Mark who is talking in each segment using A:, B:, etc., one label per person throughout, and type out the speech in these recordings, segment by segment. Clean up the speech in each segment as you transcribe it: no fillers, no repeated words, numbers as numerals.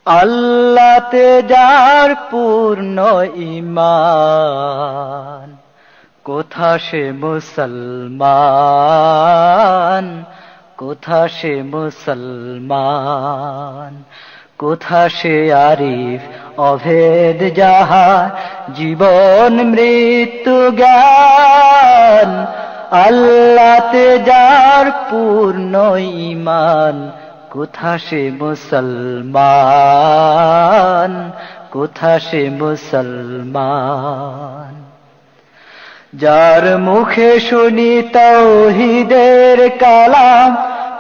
A: আল্লাহতে যার পূর্ণ ঈমান, কোথা সে মুসলমান, কোথা সে মুসলমান, কোথা সে আরিফ অভেদ যাহার জীবন মৃত্যু জ্ঞান। আল্লাহতে যার পূর্ণ ঈমান, কোথা সে মুসলমান, কোথা সে মুসলমান। যার মুখে শুনি তাওহীদের কালাম,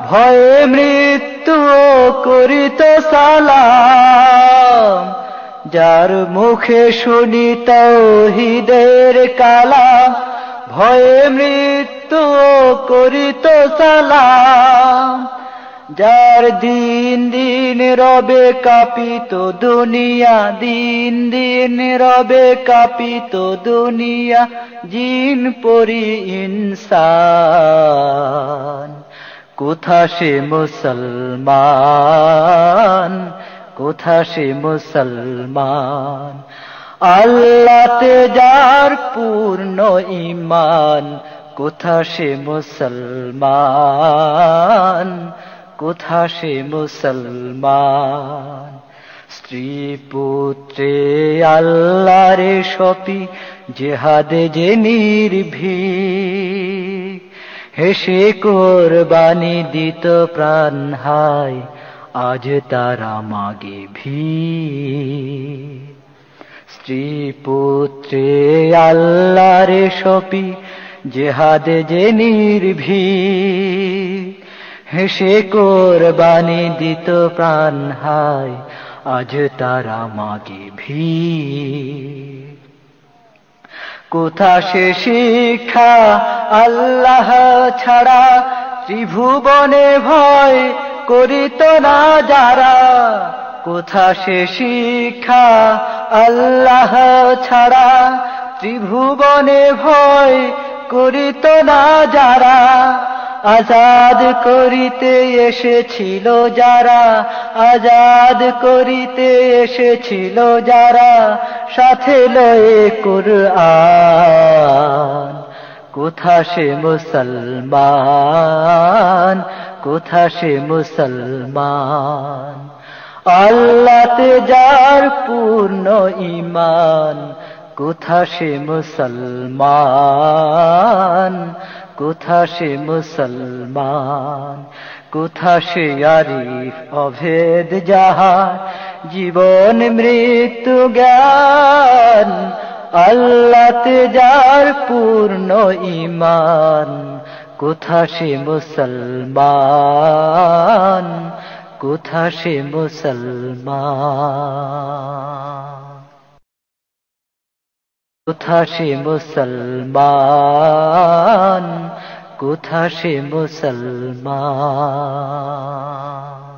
A: ভয়ে মৃত্যু করিত সালাম। যার মুখে শুনি তাওহীদের কালাম, ভয়ে মৃত্যু করিত সালাম। যার দিন দিন রবে কাঁপিত দুনিয়া, দিন দিন রবে কাঁপিত দুনিয়া, জিন পরি ইনসান। কোথা সে মুসলমান, কোথা সে মুসলমান। আল্লাহতে যার পূর্ণ ঈমান, কোথা সে মুসলমান, কোথা সে মুসলমান। স্ত্রী পুত্রে আল্লাহর সপি, জেহাদে যে নির্ভীক, হেসে কোরবানি দিত প্রাণ হায়, আজ তারা মাগে ভিক। স্ত্রী পুত্রে আল্লাহর সপি, জেহাদে যে নির্ভীক, হেসে কোরবানি দিত প্রাণ হায়, আজ তারা মাগে ভিক। কোথা সে শিক্ষা আল্লাহ ছাড়া, ত্রিভুবনে ভয় করিত না যারা। কোথা সে শিক্ষা আল্লাহ ছাড়া, ত্রিভুবনে ভয় করিত না যারা। আজাদ করিতে এসেছিল যারা, আজাদ করিতে এসেছিল যারা, সাথে লয়ে কুরআন। কোথা সে মুসলমান, কোথা সে মুসলমান। আল্লাহতে যার পূর্ণ ঈমান, কোথা সে মুসলমান, কোথা সে মুসলমান। কোথা সে আরিফ অভেদ যাহার জীবন মৃত্যু জ্ঞান। আল্লাহতে যার পূর্ণ ঈমান, কোথা সে মুসলমান, কোথা সে মুসলমান। কোথা সে মুসলমান, কোথা সে মুসলমান।